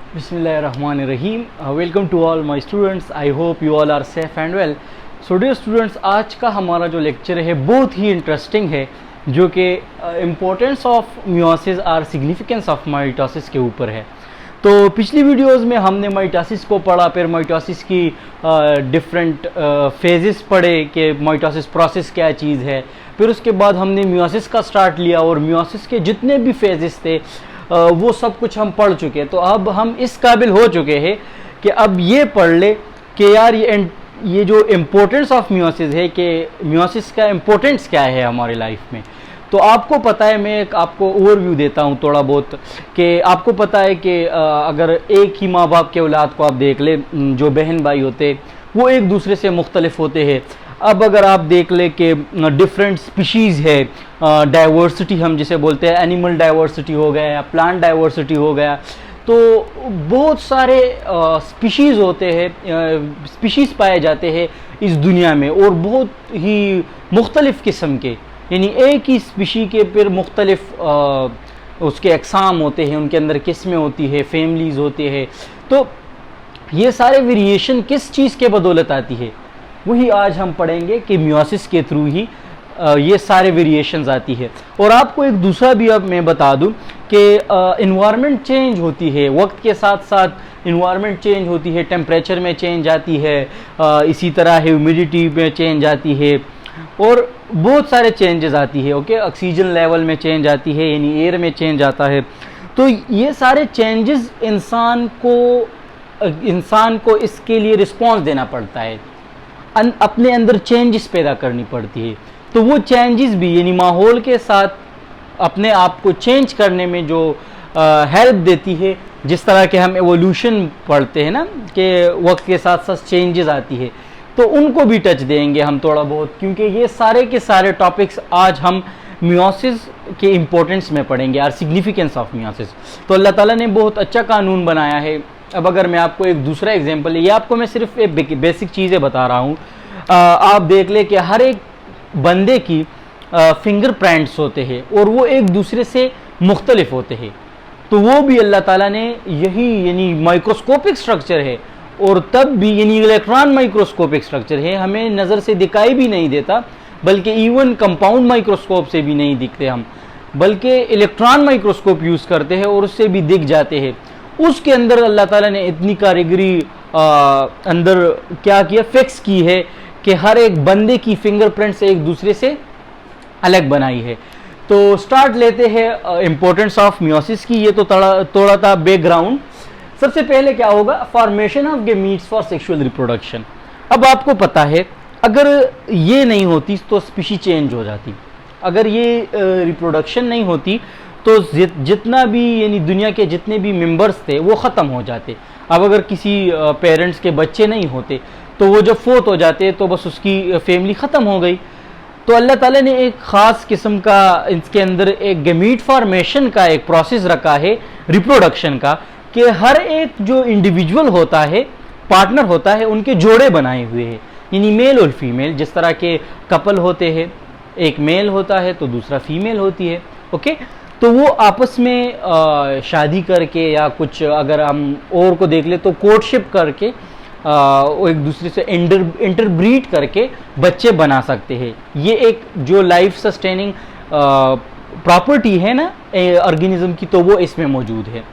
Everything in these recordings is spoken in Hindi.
Bismillahirrahmanirrahim. Welcome to all my students. I hope you all are safe and well. So dear students, आज का हमारा जो लेक्चर है बहुत ही इंटरेस्टिंग है, जो कि इम्पोर्टेंस ऑफ मियोसिस और सिग्निफिकेंस ऑफ माइटोसिस के ऊपर है। तो पिछली वीडियोस में हमने माइटोसिस को पढ़ा, फिर माइटोसिस की डिफरेंट फेजेस पढ़े कि माइटोसिस प्रोसेस क्या चीज़ है। फिर उसके बाद हमने मियोसिस का स्टार्ट लिया और मियोसिस के जितने भी फेजेस थे वो सब कुछ हम पढ़ चुके। तो अब हम इस काबिल हो चुके हैं कि अब ये पढ़ ले कि यार ये जो इम्पोर्टेंस ऑफ मियोसिस है कि मियोसिस का इम्पोर्टेंस क्या है हमारी लाइफ में। तो आपको पता है, मैं एक आपको ओवरव्यू देता हूँ थोड़ा बहुत, कि आपको पता है कि अगर एक ही माँ बाप के औलाद को आप देख ले, जो बहन भाई होते वो एक दूसरे से मुख्तलिफ होते हैं। अब अगर आप देख ले कि डिफरेंट स्पीशीज़ है, डाइवर्सिटी हम जिसे बोलते हैं, एनिमल डाइवर्सिटी हो गया या प्लांट डाइवर्सिटी हो गया, तो बहुत सारे स्पीशीज़ होते हैं, स्पीशीज़ पाए जाते हैं इस दुनिया में, और बहुत ही मुख्तलिफ़ किस्म के, यानी एक ही स्पीशी के फिर मुख्तलिफ उसके अक़साम होते हैं, उनके अंदर किस्में होती है, फैमिलीज़ होते हैं। तो ये सारे वेरिएशन किस चीज़ के बदौलत आती है, वही आज हम पढ़ेंगे कि मियोसिस के थ्रू ही ये सारे वेरिएशंस आती है। और आपको एक दूसरा भी अब मैं बता दूं कि इन्वायरमेंट चेंज होती है, वक्त के साथ साथ इन्वायरमेंट चेंज होती है, टेम्परेचर में चेंज आती है, इसी तरह ह्यूमिडिटी में चेंज आती है, और बहुत सारे चेंजेस आती है। ओके, ऑक्सीजन लेवल में चेंज आती है, यानी एयर में चेंज आता है। तो ये सारे चेंजेस इंसान को इसके लिए रिस्पॉन्स देना पड़ता है, अपने अंदर चेंजेस पैदा करनी पड़ती है। तो वो चेंजेस भी यानी माहौल के साथ अपने आप को चेंज करने में जो हेल्प देती है, जिस तरह के हम एवोल्यूशन पढ़ते हैं ना कि वक्त के साथ साथ चेंजेस आती है, तो उनको भी टच देंगे हम थोड़ा बहुत, क्योंकि ये सारे के सारे टॉपिक्स आज हम मियोसिस के इम्पोर्टेंस में पढ़ेंगे और सिग्निफिकेंस ऑफ मियोसिस। तो अल्लाह ताला ने बहुत अच्छा कानून बनाया है। अब अगर मैं आपको एक दूसरा एग्जांपल, ये आपको मैं सिर्फ एक बेसिक चीज़ें बता रहा हूँ। आप देख ले कि हर एक बंदे की फिंगरप्रिंट्स होते हैं और वो एक दूसरे से मुख्तलिफ होते हैं। तो वो भी अल्लाह ताला ने यही यानी माइक्रोस्कोपिक स्ट्रक्चर है, और तब भी यानी इलेक्ट्रॉन माइक्रोस्कोपिक स्ट्रक्चर है, हमें नज़र से दिखाई भी नहीं देता, बल्कि इवन कंपाउंड माइक्रोस्कोप से भी नहीं दिखते हम, बल्कि इलेक्ट्रॉन माइक्रोस्कोप यूज़ करते हैं और उससे भी दिख जाते हैं। उसके अंदर अल्लाह ताला ने इतनी कारीगरी अंदर क्या किया, फिक्स की है कि हर एक बंदे की फिंगरप्रिंट से एक दूसरे से अलग बनाई है। तो स्टार्ट लेते हैं इम्पोर्टेंस ऑफ मियोसिस की। ये तो थोड़ा था बैकग्राउंड। सबसे पहले क्या होगा, formation of gametes for sexual reproduction. अब आपको पता है अगर ये नहीं होती तो स्पीशी चेंज हो जाती, अगर ये रिप्रोडक्शन नहीं होती तो जितना भी यानी दुनिया के जितने भी मेंबर्स थे वो ख़त्म हो जाते। अब अगर किसी पेरेंट्स के बच्चे नहीं होते तो वो जब फोत हो जाते तो बस उसकी फैमिली ख़त्म हो गई। तो अल्लाह ताला ने एक ख़ास किस्म का इसके अंदर एक गैमीट फॉर्मेशन का एक प्रोसेस रखा है रिप्रोडक्शन का, कि हर एक जो इंडिविजुअल होता है, पार्टनर होता है, उनके जोड़े बनाए हुए हैं, यानी मेल और फीमेल। जिस तरह के कपल होते हैं, एक मेल होता है तो दूसरा फीमेल होती है। ओके, तो वो आपस में शादी करके या कुछ अगर हम और को देख ले तो कोर्टशिप करके एक दूसरे से इंटरब्रीड करके बच्चे बना सकते हैं। ये एक जो लाइफ सस्टेनिंग प्रॉपर्टी है ना ऑर्गेनिज्म की, तो वो इसमें मौजूद है।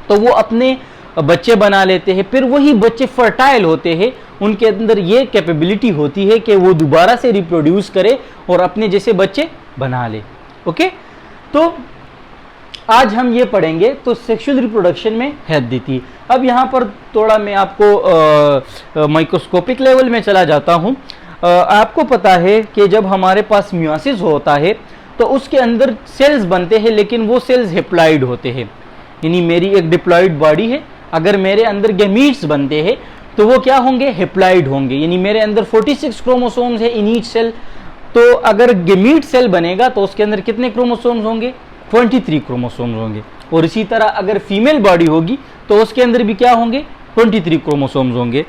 तो वो अपने बच्चे बना लेते हैं, फिर वही बच्चे फर्टाइल होते हैं, उनके अंदर ये कैपेबिलिटी होती है कि वो दोबारा से रिप्रोड्यूस करे और अपने जैसे बच्चे बना ले। ओके, तो आज हम ये पढ़ेंगे तो सेक्सुअल रिप्रोडक्शन में हेल्प देती है। अब यहाँ पर थोड़ा मैं आपको माइक्रोस्कोपिक लेवल में चला जाता हूँ। आपको पता है कि जब हमारे पास मियोसिस होता है तो उसके अंदर सेल्स बनते हैं, लेकिन वो सेल्स हेप्लॉइड होते हैं, यानी मेरी एक डिप्लॉइड बॉडी है, अगर मेरे अंदर गैमीट्स बनते हैं तो वो क्या होंगे, हेप्लॉइड होंगे, यानी मेरे अंदर 46 क्रोमोसोम्स है इन ईच सेल। तो अगर गैमीट सेल बनेगा तो उसके अंदर कितने क्रोमोसोम्स होंगे, 23 क्रोमोसोम्स होंगे। और इसी तरह अगर फीमेल बॉडी होगी तो उसके अंदर भी क्या होंगे, 23 क्रोमोसोम्स होंगे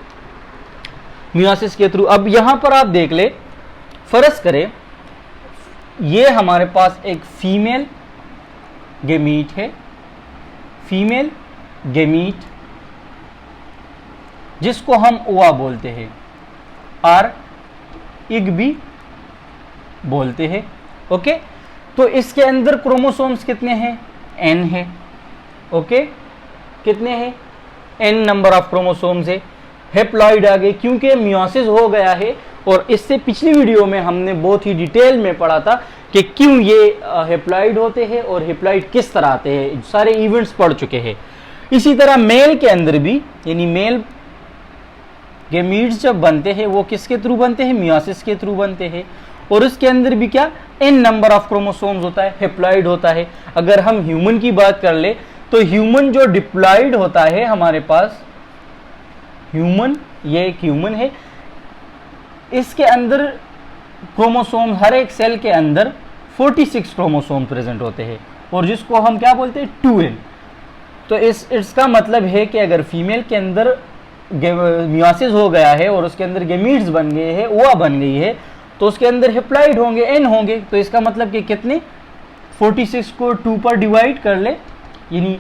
मियोसिस के थ्रू। अब यहाँ पर आप देख ले, फर्ज करें ये हमारे पास एक फीमेल गैमीट है, फीमेल गेमीट, जिसको हम ओवा बोलते हैं, आर इग भी बोलते हैं। ओके, तो इसके अंदर क्रोमोसोम्स कितने हैं? एन है। ओके, कितने हैं? एन नंबर ऑफ क्रोमोसोम्स है। हेप्लॉइड आ गए क्योंकि मियोसिस हो गया है, और इससे पिछली वीडियो में हमने बहुत ही डिटेल में पढ़ा था कि क्यों ये हेप्लॉइड होते हैं और हेप्लॉइड किस तरह आते हैं, सारे इवेंट्स पढ़ चुके हैं। इसी तरह मेल के अंदर भी, यानी मेल गेमीट्स जब बनते हैं वो किसके थ्रू बनते हैं? मियोसिस के थ्रू बनते हैं। और उसके अंदर भी क्या? एन नंबर ऑफ क्रोमोसोम्स होता है, हेप्लॉइड होता है। अगर हम ह्यूमन की बात कर ले तो ह्यूमन जो डिप्लॉइड होता है हमारे पास, ह्यूमन, ये एक ह्यूमन है, इसके अंदर क्रोमोसोम, हर एक सेल के अंदर 46 क्रोमोसोम प्रेजेंट होते हैं, और जिसको हम क्या बोलते हैं? 2n। तो इसका मतलब है कि अगर फीमेल के अंदर मियोसिस हो गया है और उसके अंदर गेमीट्स बन गए हैं, ओवा बन गई है, तो उसके अंदर हेप्लॉइड होंगे, एन होंगे। तो इसका मतलब कि कितने? 46 को 2 पर डिवाइड कर ले, यानी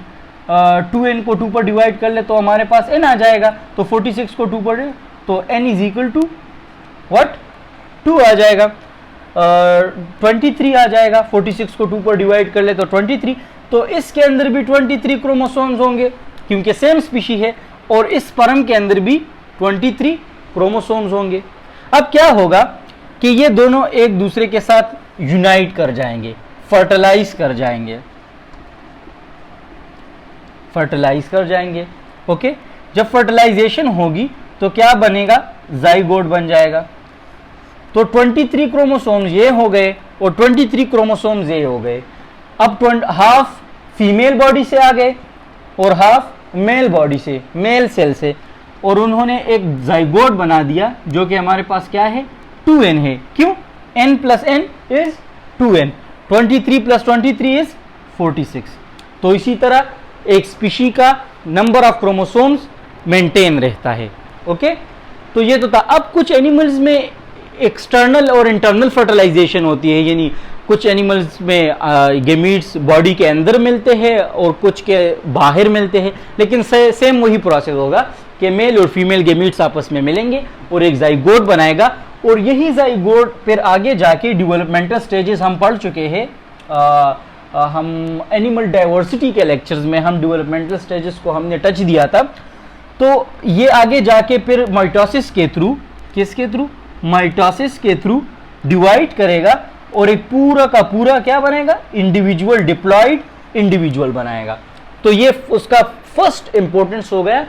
2n को 2 पर डिवाइड कर ले तो हमारे पास n आ जाएगा। तो 46 को 2 पर, तो n is equal to what? 2 आ जाएगा। 23 आ जाएगा। 46 को 2 पर डिवाइड कर ले तो 23। तो इसके अंदर भी 23 क्रोमोसोम्स होंगे क्योंकि सेम स्पीशी है, और इस स्पर्म के अंदर भी 23 क्रोमोसोम्स होंगे। अब क्या होगा कि ये दोनों एक दूसरे के साथ यूनाइट कर जाएंगे, फर्टिलाइज कर जाएंगे, फर्टिलाइज कर जाएंगे। ओके, जब फर्टिलाइजेशन होगी तो क्या बनेगा? जाइगोट बन जाएगा। तो 23 क्रोमोसोम्स ये हो गए और 23 क्रोमोसोम्स ये हो गए। अब हाफ फीमेल बॉडी से आ गए और हाफ मेल बॉडी से, मेल सेल से, और उन्होंने एक जाइगोट बना दिया जो कि हमारे पास क्या है? 2n है। क्यों? n plus n is 2n, 23 plus 23 is 46। तो इसी तरह एक स्पीशी का नंबर ऑफ क्रोमोसोम्स मेंटेन रहता है। ओके, तो ये तो था। अब कुछ एनिमल्स में एक्सटर्नल और इंटरनल फर्टिलाइजेशन होती है, यानी कुछ एनिमल्स में गेमीट्स बॉडी के अंदर मिलते हैं और कुछ के बाहर मिलते हैं, लेकिन सेम वही प्रोसेस होगा कि मेल और फीमेल गेमीट्स आपस में मिलेंगे और एक जाइगोट बनाएगा, और यही जाइगोट फिर आगे जाके डेवलपमेंटल स्टेजेस हम पढ़ चुके हैं। हम एनिमल डाइवर्सिटी के लेक्चर्स में हम डेवलपमेंटल स्टेजेस को हमने टच दिया था। तो ये आगे जाके फिर माइटोसिस के थ्रू, किसके थ्रू? माइटोसिस के थ्रू डिवाइड करेगा और एक पूरा का पूरा क्या बनेगा? इंडिविजुअल डिप्लॉइड इंडिविजुअल बनाएगा। तो ये उसका फर्स्ट इंपॉर्टेंस हो गया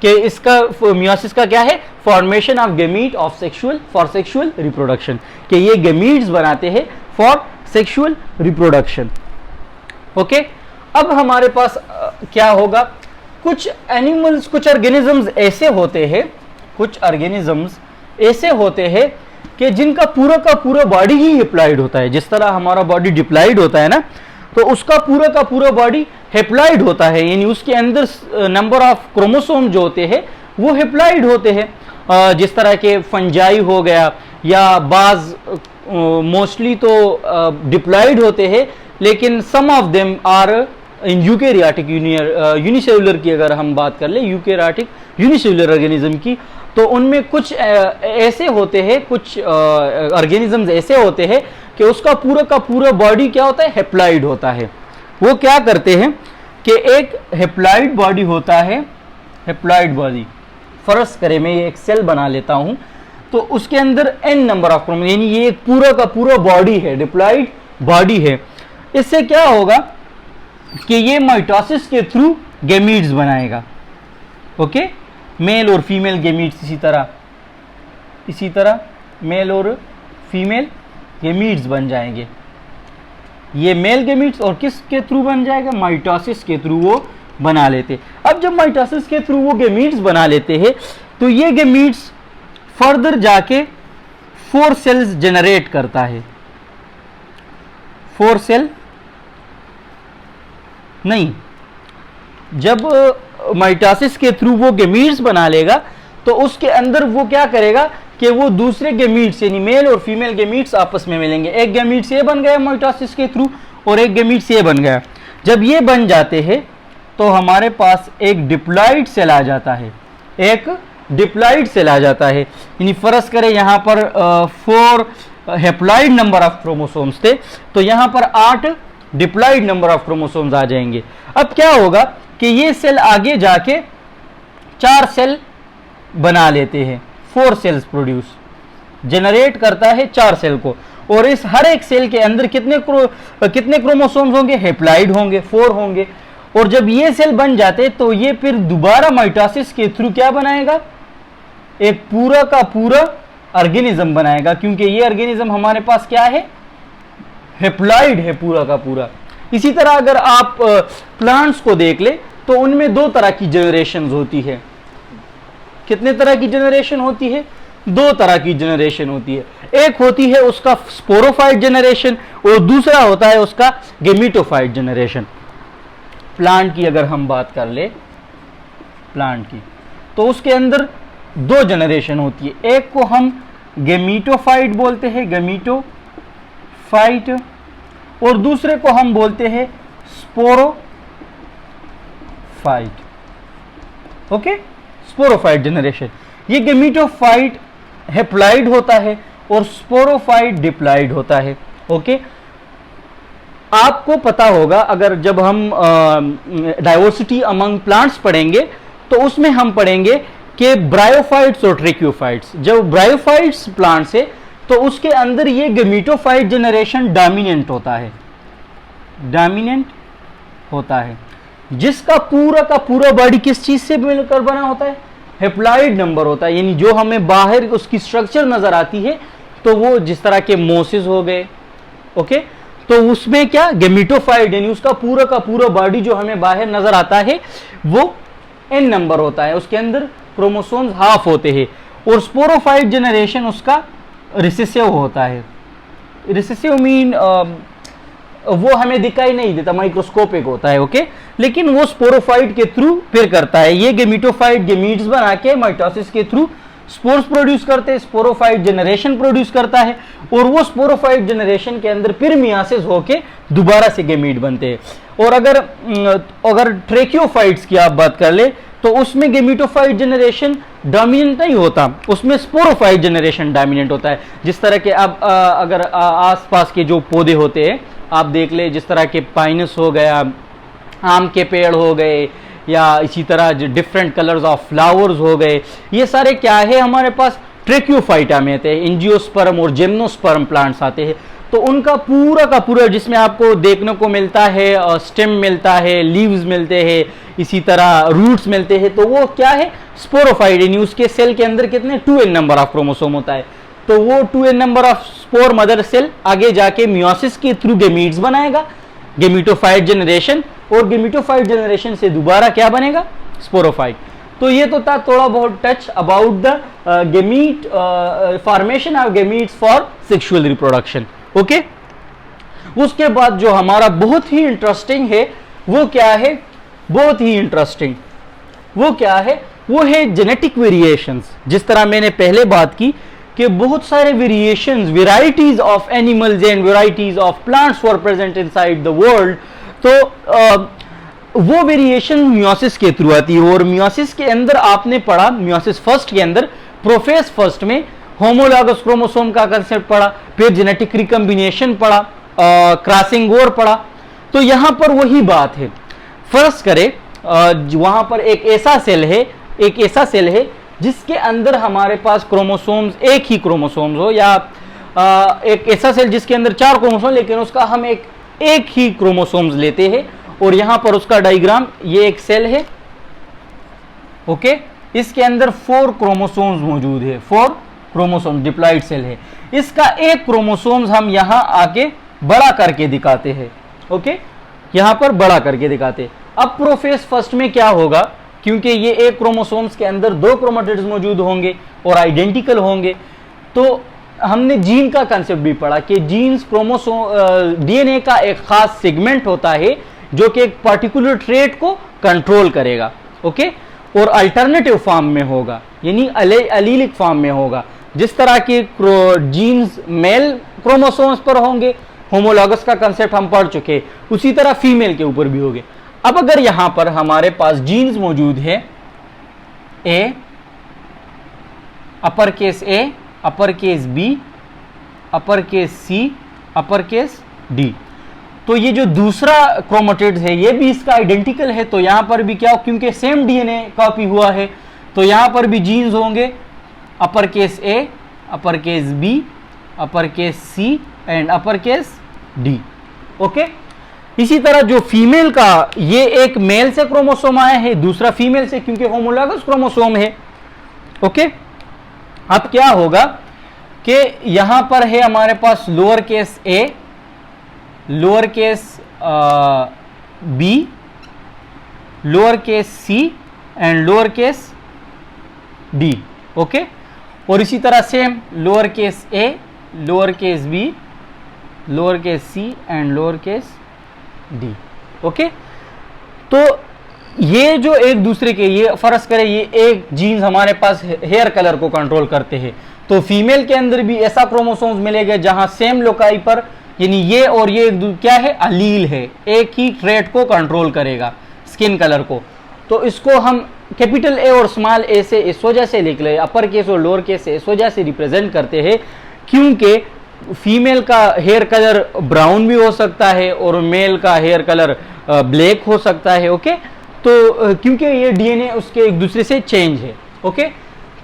कि इसका मियोसिस का क्या है? Formation of gamete of sexual, for sexual reproduction, कि ये गेमीट्स बनाते हैं फॉर सेक्सुअल रिप्रोडक्शन। ओके, अब हमारे पास क्या होगा? कुछ एनिमल्स, कुछ ऑर्गेनिजम्स ऐसे होते हैं, कुछ ऑर्गेनिजम्स ऐसे होते हैं कि जिनका पूरा का पूरा बॉडी ही हेप्लॉइड होता है। जिस तरह हमारा बॉडी डिप्लॉइड होता है ना, तो उसका पूरा का पूरा बॉडी हेप्लॉइड होता है, यानी उसके अंदर नंबर ऑफ क्रोमोसोम जो होते हैं वो हेप्लॉइड होते हैं। जिस तरह के फंजाई हो गया, या बाज मोस्टली तो डिप्लॉइड होते हैं, लेकिन some of them are in eukaryotic unicellular की अगर हम बात कर ले, यूकेरियोटिक यूनिसेलुलर ऑर्गेनिज्म की, तो उनमें कुछ ऐसे होते हैं, कुछ ऑर्गेनिजम्स ऐसे होते हैं कि उसका पूरा का पूरा बॉडी क्या होता है? हेप्लॉइड होता है। वो क्या करते हैं कि एक हेप्लॉइड बॉडी होता है, हेप्लॉइड बॉडी, फर्ज करें मैं ये एक सेल बना लेता हूं, तो उसके अंदर n नंबर ऑफ क्रोमोसोम, यानी ये एक पूरा का पूरा बॉडी है, डिप्लॉइड बॉडी है। इससे क्या होगा कि ये माइटोसिस के थ्रू गेमीट्स बनाएगा। ओके, मेल और फीमेल गेमीट्स, इसी तरह मेल और फीमेल गेमीट्स बन जाएंगे। ये मेल गेमीट्स और किसके थ्रू बन जाएगा? माइटोसिस के थ्रू वो बना लेते। अब जब माइटोसिस के थ्रू वो गेमीट्स बना लेते हैं तो ये गेमीट्स फर्दर जाके 4 सेल्स जनरेट करता है। 4 सेल नहीं, जब माइटोसिस के थ्रू वो गेमीट्स बना लेगा तो उसके अंदर वो क्या करेगा कि वो दूसरे गेमीट्स, यानी मेल और फीमेल गेमीट्स आपस में मिलेंगे। एक गेमीट्स ये बन गया माइटोसिस के थ्रू और एक गेमीट्स ये बन गया। जब ये बन जाते हैं तो हमारे पास एक डिप्लॉइड सेल आ जाता है, एक डिप्लॉइड सेल आ जाता है। यानी फर्ज करें यहाँ पर 4 हेप्लॉइड नंबर ऑफ क्रोमोसोम्स थे, तो यहाँ पर 8 डिप्लॉइड नंबर ऑफ क्रोमोसोम्स आ जाएंगे। अब क्या होगा कि ये सेल आगे जाके 4 सेल बना लेते हैं, 4 सेल्स प्रोड्यूस जनरेट करता है 4 सेल को, और इस हर एक सेल के अंदर कितने क्रोमोसोम्स होंगे, हेप्लॉइड होंगे, 4 होंगे। और जब ये सेल बन जाते तो ये फिर दोबारा माइटोसिस के थ्रू क्या बनाएगा, एक पूरा का पूरा ऑर्गेनिज्म बनाएगा, क्योंकि ये ऑर्गेनिज्म हमारे पास क्या है, हेप्लॉइड है पूरा का पूरा। इसी तरह अगर आप प्लांट्स को देख ले तो उनमें 2 तरह की जनरेशन होती है। कितने तरह की जनरेशन होती है, 2 तरह की जनरेशन होती है। एक होती है उसका स्पोरोफाइट जनरेशन और दूसरा होता है उसका गेमिटोफाइट जनरेशन। प्लांट की अगर हम बात कर ले, प्लांट की, तो उसके अंदर 2 जनरेशन होती है। एक को हम गेमिटोफाइट बोलते हैं, गेमिटोफाइट, और दूसरे को हम बोलते हैं स्पोरोफाइट। Okay, sporophyte generation. ये गेमिटोफाइट हेप्लॉइड होता है और स्पोरोफाइट डिप्लॉइड होता है। ओके, आपको पता होगा अगर जब हम डाइवर्सिटी अमंग प्लांट्स पढ़ेंगे तो उसमें हम पढ़ेंगे कि ब्रायोफाइट्स और ट्रेक्योफाइट्स। जब ब्रायोफाइट्स प्लांट्स है तो उसके अंदर ये गेमिटोफाइट जनरेशन डोमिनेंट होता है, डोमिनेंट होता है, जिसका पूरा का पूरा बॉडी किस चीज से मिलकर बना होता है, हेप्लॉइड नंबर होता है। यानी जो हमें बाहर उसकी स्ट्रक्चर नजर आती है तो वो जिस तरह के मोसिस हो गए, ओके, तो उसमें क्या गेमिटोफाइट, यानी उसका पूरा का पूरा बॉडी जो हमें बाहर नजर आता है वो n नंबर होता है, उसके अंदर क्रोमोसोम्स हाफ होते हैं। और स्पोरोफाइट जनरेशन उसका रिसेसिव होता है। रिसेसिव मीन वो हमें दिखाई नहीं देता, माइक्रोस्कोपिक होता है, ओके, लेकिन वो स्पोरोफाइट के थ्रू फिर करता है। ये गेमिटोफाइट गेमीट्स बना के माइटोसिस के थ्रू स्पोर्स प्रोड्यूस करते हैं, स्पोरोफाइट जनरेशन प्रोड्यूस करता है, और वो स्पोरोफाइट जनरेशन के अंदर फिर मियासिस होके दोबारा से गेमीट बनते हैं। और अगर ट्रेक्योफाइट्स की आप बात कर ले तो उसमें गेमिटोफाइट जनरेशन डोमिनेंट नहीं होता, उसमें स्पोरोफाइट जनरेशन डोमिनेंट होता है। जिस तरह के अब अगर आसपास के जो पौधे होते हैं आप देख ले, जिस तरह के पाइनस हो गया, आम के पेड़ हो गए, या इसी तरह डिफरेंट कलर्स ऑफ फ्लावर्स हो गए, ये सारे क्या है हमारे पास ट्रेक्योफाइटा में आते हैं। एंजियोस्पर्म और जिम्नोस्पर्म प्लांट्स आते हैं, तो उनका पूरा का पूरा जिसमें आपको देखने को मिलता है स्टेम मिलता है, लीव्स मिलते हैं, इसी तरह रूट्स मिलते हैं, तो वो क्या है स्पोरोफाइट। यानी उसके सेल के अंदर कितने 2n नंबर ऑफ क्रोमोसोम होता है, तो वो 2n number of spore mother cell आगे जाके मियोसिस के थ्रू गेमीट्स बनाएगा, गेमिटोफाइट जनरेशन, और गेमिटोफाइट जनरेशन से दोबारा क्या बनेगा, स्पोरोफाइट। तो ये तो था थोड़ा बहुत touch about the gamete formation of gametes for sexual reproduction. Okay, उसके बाद जो हमारा बहुत ही इंटरेस्टिंग है वो क्या है, बहुत ही इंटरेस्टिंग वो क्या है, वो है जेनेटिक वेरिएशंस। जिस तरह मैंने पहले बात की कि बहुत सारे variations, varieties of animals and varieties of plants were present inside the world, तो वो वेरिएशन मियोसिस के थ्रू आती है। और मियोसिस के अंदर आपने पढ़ा, मियोसिस फर्स्ट के अंदर प्रोफेज फर्स्ट में होमोलॉगस क्रोमोसोम का कंसेप्ट पढ़ा, फिर जेनेटिक रिकम्बिनेशन पढ़ा, क्रॉसिंग ओवर पढ़ा। तो यहां पर वही बात है। फर्ज करें वहां पर एक ऐसा सेल है जिसके अंदर हमारे पास क्रोमोसोम्स, एक ही क्रोमोसोम्स हो, या एक ऐसा सेल जिसके अंदर 4 क्रोमोसोम, लेकिन उसका हम एक ही क्रोमोसोम्स लेते हैं, और यहां पर उसका डायग्राम, ये एक सेल है, ओके, इसके अंदर 4 क्रोमोसोम्स मौजूद है, 4 क्रोमोसोम डिप्लॉइड सेल है। इसका एक क्रोमोसोम्स हम यहां आके बड़ा करके दिखाते हैं, ओके, यहां पर बड़ा करके दिखाते। अब प्रोफेज फर्स्ट में क्या होगा, क्योंकि ये एक क्रोमोसोम्स के अंदर 2 क्रोमेटिड्स मौजूद होंगे और आइडेंटिकल होंगे, तो हमने जीन का कंसेप्ट भी पढ़ा कि जीन्स क्रोमोसोम डीएनए का एक खास सेगमेंट होता है जो कि एक पर्टिकुलर ट्रेट को कंट्रोल करेगा, ओके, और अल्टरनेटिव फॉर्म में होगा, यानी अलीलिक फॉर्म में होगा। जिस तरह के जीन्स मेल क्रोमोसोम्स पर होंगे, होमोलॉगस का कंसेप्ट हम पढ़ चुके, उसी तरह फीमेल के ऊपर भी होंगे। अब अगर यहां पर हमारे पास जीन्स मौजूद है A, upper case A, upper case B, upper case C, upper case D, तो ये जो दूसरा क्रोमेटिड है ये भी इसका आइडेंटिकल है, तो यहां पर भी क्या, क्योंकि सेम डीएनए कॉपी हुआ है, तो यहां पर भी जीन्स होंगे upper case A, upper case B, upper case C and upper case D. Okay, इसी तरह जो फीमेल का, ये एक मेल से क्रोमोसोम आया है, दूसरा फीमेल से, क्योंकि होमोलॉगस क्रोमोसोम है। ओके, अब क्या होगा कि यहां पर है हमारे पास lower case A, lower case B, lower case C and lower case D. Okay, और इसी तरह same lower case A, lower case B, lower case C and lower case D. Okay, तो ये जो एक दूसरे के, ये फर्ज करें ये एक जीन्स हमारे पास हेयर कलर को कंट्रोल करते हैं, तो फीमेल के अंदर भी ऐसा क्रोमोसोम्स मिलेगा जहां सेम लोकाई पर, यानी ये और ये क्या है, अलील है, एक ही ट्रेट को कंट्रोल करेगा, स्किन कलर को। तो इसको हम कैपिटल ए और स्मॉल ए से इस वजह से लिख ले, अपर केस और लोअर केस से इस वजह से रिप्रेजेंट करते हैं, क्योंकि फीमेल का हेयर कलर ब्राउन भी हो सकता है और मेल का हेयर कलर ब्लैक हो सकता है। ओके, तो क्योंकि ये डीएनए उसके एक दूसरे से चेंज है। ओके,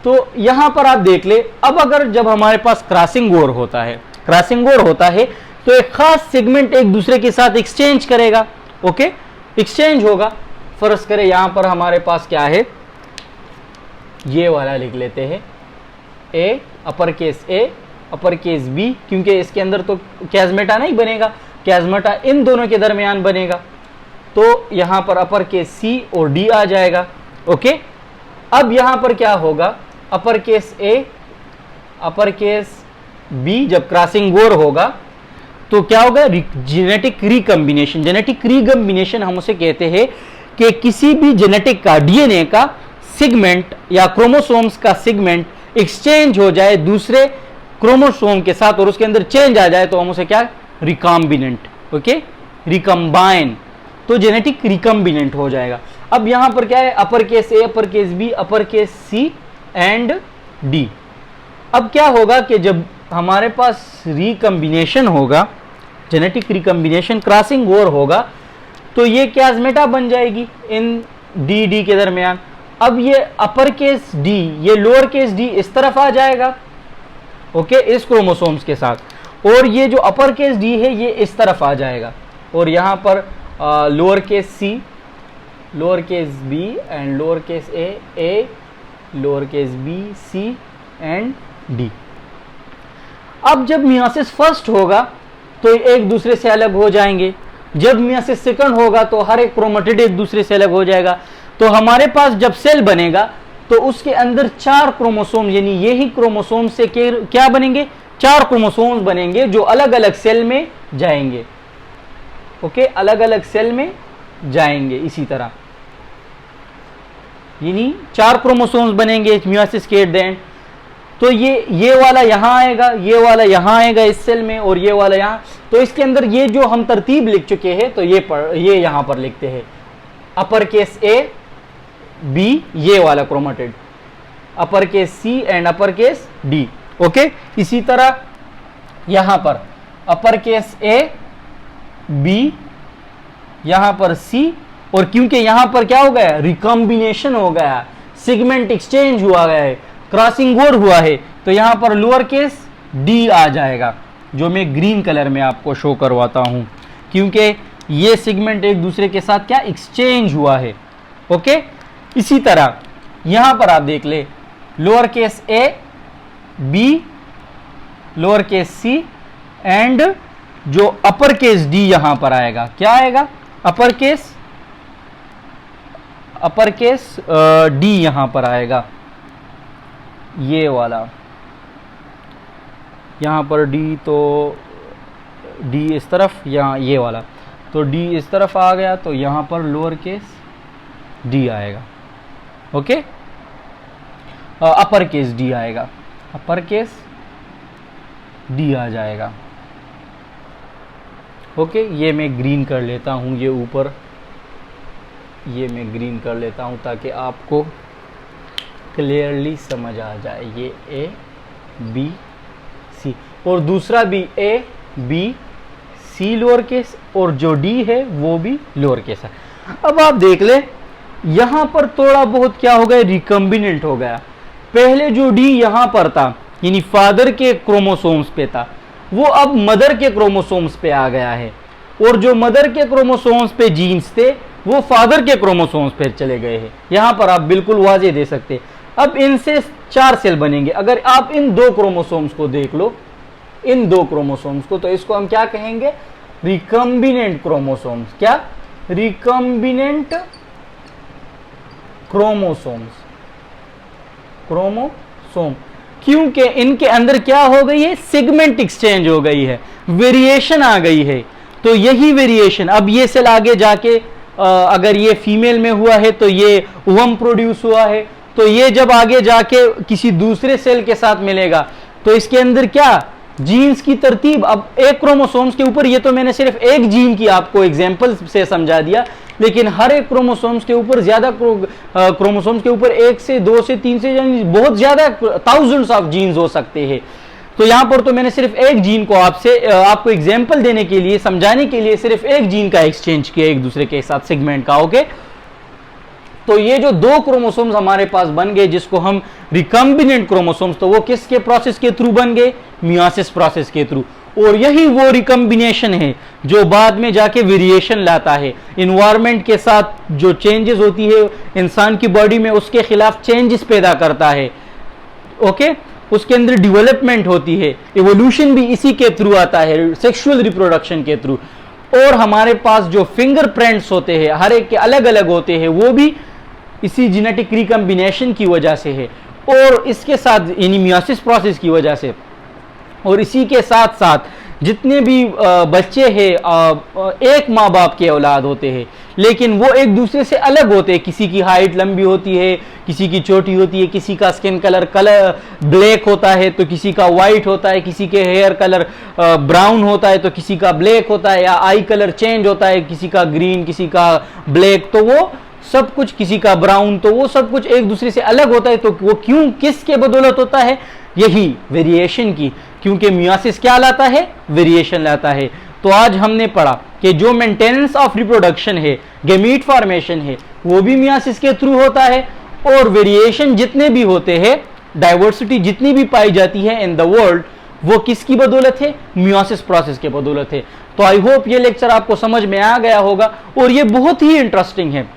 तो यहां पर आप देख ले, अब अगर जब हमारे पास क्रॉसिंग ओवर होता है, क्रॉसिंग ओवर होता है तो एक खास सेगमेंट एक दूसरे के साथ एक्सचेंज करेगा। ओके, एक्सचेंज होगा, फर्ज करें यहां पर हमारे पास क्या है, ये वाला लिख लेते हैं, ए, upper case A, upper case B, क्योंकि इसके अंदर तो कैजमेटा नहीं बनेगा, कैजमेटा इन दोनों के दरमियान बनेगा, तो यहां पर अपर केस सी और डी आ जाएगा। ओके, अब यहां पर क्या होगा, अपर case A, upper case B, जब क्रॉसिंग ओवर होगा तो क्या होगा, जेनेटिक रिकम्बिनेशन। जेनेटिक रिकम्बिनेशन हम उसे कहते हैं कि किसी भी जेनेटिक का, डीएनए का सेगमेंट या क्रोमोसोम्स का सेगमेंट एक्सचेंज हो जाए दूसरे क्रोमोसोम के साथ और उसके अंदर चेंज आ जाए, तो हम उसे क्या, रिकॉम्बिनेंट। ओके, रिकम्बाइन, तो जेनेटिक रिकम्बिनेंट हो जाएगा। अब यहां पर क्या है, upper case A, upper case B, upper case C and D. अब क्या होगा कि जब हमारे पास रिकम्बिनेशन होगा, जेनेटिक रिकम्बिनेशन, क्रॉसिंग ओवर होगा, तो ये कैजमेटा बन जाएगी इन डी डी के दरमियान। अब ये अपर केस डी, ये लोअर केस डी इस तरफ आ जाएगा, ओके, इस क्रोमोसोम्स के साथ, और ये जो अपर केस डी है ये इस तरफ आ जाएगा, और यहाँ पर lower case C, lower case B and lower case A, lower case B, C and D. अब जब मियोसिस फर्स्ट होगा तो एक दूसरे से अलग हो जाएंगे, जब मियोसिस सेकंड होगा तो हर एक क्रोमेटिड एक दूसरे से अलग हो जाएगा। तो हमारे पास जब सेल बनेगा तो उसके अंदर 4 क्रोमोसोम, यानी यही क्रोमोसोम से क्या बनेंगे, 4 क्रोमोसोम्स बनेंगे जो अलग अलग सेल में जाएंगे। ओके, अलग अलग सेल में जाएंगे, इसी तरह यानी 4 क्रोमोसोम्स बनेंगे मियोसिस के एंड। तो ये वाला यहां आएगा, ये वाला यहां आएगा इस सेल में, और ये वाला यहां। तो इसके अंदर ये जो हम तरतीब लिख चुके हैं, तो ये यहां पर लिखते हैं, अपर केस ए बी, ये वाला chromatid, upper case C and upper case D. Okay, इसी तरह यहां पर अपर केस ए बी, यहां पर सी, और क्योंकि यहां पर क्या हो गया, रिकॉम्बिनेशन हो गया, सेगमेंट एक्सचेंज हुआ गया है, क्रॉसिंग ओवर हुआ है, तो यहां पर लोअर केस डी आ जाएगा, जो मैं ग्रीन कलर में आपको शो करवाता हूं, क्योंकि ये सेगमेंट एक दूसरे के साथ क्या एक्सचेंज हुआ है। ओके, इसी तरह यहां पर आप देख ले, lower case A B, lower case C and जो अपर केस डी यहां पर आएगा, क्या आएगा, अपर केस डी यहां पर आएगा, ये वाला यहां पर डी, तो डी इस तरफ, यहाँ ये वाला, तो डी इस तरफ आ गया, तो यहां पर लोअर केस डी आएगा। ओके, अपर केस डी आएगा, अपर केस डी आ जाएगा। ओके, ये मैं ग्रीन कर लेता हूं, ये ऊपर ये मैं ग्रीन कर लेता हूँ ताकि आपको क्लियरली समझ आ जाए। ये ए बी सी और दूसरा भी A B C lower case और जो डी है वो भी लोअर केस है। अब आप देख ले यहां पर थोड़ा बहुत क्या हो गया, रिकम्बिनेंट हो गया। पहले जो डी यहां पर था यानी फादर के क्रोमोसोम्स पे था, वो अब मदर के क्रोमोसोम्स पे आ गया है, और जो मदर के क्रोमोसोम्स पे जीन्स थे वो फादर के क्रोमोसोम्स पे चले गए हैं। यहां पर आप बिल्कुल वाजे दे सकते। अब इनसे 4 सेल बनेंगे। अगर आप इन 2 क्रोमोसोम्स को देख लो, इन 2 क्रोमोसोम्स को, तो इसको हम क्या कहेंगे, रिकम्बिनेंट क्रोमोसोम्स। क्या, रिकम्बिनेंट क्रोमोसोम्स, क्रोमोसोम। क्योंकि इनके अंदर क्या हो गई है, सेगमेंट एक्सचेंज हो गई है, वेरिएशन आ गई है। तो यही वेरिएशन अब ये सेल आगे जाके अगर ये फीमेल में हुआ है तो ये ओवम प्रोड्यूस हुआ है, तो ये जब आगे जाके किसी दूसरे सेल के साथ मिलेगा तो इसके अंदर क्या, जीन्स की तरतीब। अब एक क्रोमोसोम्स के ऊपर, ये तो मैंने सिर्फ एक जीन की आपको एग्जांपल से समझा दिया, लेकिन हर एक क्रोमोसोम्स के ऊपर ज्यादा क्रोमोसोम्स के ऊपर 1 से 2 से 3 से बहुत ज्यादा थाउजेंड्स ऑफ जीन्स हो सकते हैं। तो यहां पर तो मैंने सिर्फ एक जीन को आपको एग्जांपल देने के लिए, समझाने के लिए सिर्फ एक जीन का एक्सचेंज किया एक दूसरे के साथ, सेगमेंट का। ओके, तो ये जो 2 क्रोमोसोम्स हमारे पास बन गए जिसको हम रिकम्बिनेंट क्रोमोसोम्स, तो वो किसके प्रोसेस के थ्रू बन गए, मियोसिस प्रोसेस के थ्रू। और यही वो रिकम्बिनेशन है जो बाद में जाके वेरिएशन लाता है। इन्वायरमेंट के साथ जो चेंजेस होती है इंसान की बॉडी में, उसके खिलाफ चेंजेस पैदा करता है। ओके, उसके अंदर डेवलपमेंट होती है, इवोल्यूशन भी इसी के थ्रू आता है, सेक्सुअल रिप्रोडक्शन के थ्रू। और हमारे पास जो फिंगरप्रिंट्स होते हैं हर एक के अलग अलग होते हैं, वो भी इसी जेनेटिक रिकम्बिनेशन की वजह से है, और इसके साथ यानी मियोसिस प्रोसेस की वजह से। और इसी के साथ साथ जितने भी बच्चे हैं एक माँ बाप के औलाद होते हैं, लेकिन वो एक दूसरे से अलग होते हैं। किसी की हाइट लंबी होती है, किसी की छोटी होती है, किसी का स्किन कलर ब्लैक होता है तो किसी का वाइट होता है, किसी के हेयर कलर ब्राउन होता है तो किसी का ब्लैक होता है, या आई कलर चेंज होता है, किसी का ग्रीन, किसी का ब्लैक, तो वो सब कुछ, किसी का ब्राउन, तो वो सब कुछ एक दूसरे से अलग होता है। तो वो क्यों, किसके बदौलत होता है, यही वेरिएशन की। क्योंकि मियोसिस क्या लाता है, वेरिएशन लाता है। तो आज हमने पढ़ा कि जो मेंटेनेंस ऑफ रिप्रोडक्शन है, गैमीट फॉर्मेशन है, वो भी मियोसिस के थ्रू होता है। और वेरिएशन जितने भी होते हैं, डाइवर्सिटी जितनी भी पाई जाती है इन द वर्ल्ड, वो किसकी बदौलत है, मियोसिस प्रोसेस के बदौलत है। तो आई होप ये लेक्चर आपको समझ में आ गया होगा, और ये बहुत ही इंटरेस्टिंग है,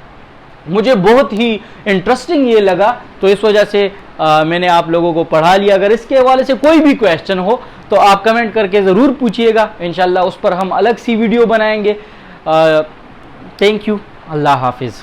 मुझे बहुत ही इंटरेस्टिंग ये लगा, तो इस वजह से मैंने आप लोगों को पढ़ा लिया। अगर इसके हवाले से कोई भी क्वेश्चन हो तो आप कमेंट करके ज़रूर पूछिएगा, इंशाल्लाह उस पर हम अलग सी वीडियो बनाएंगे। थैंक यू, अल्लाह हाफिज़।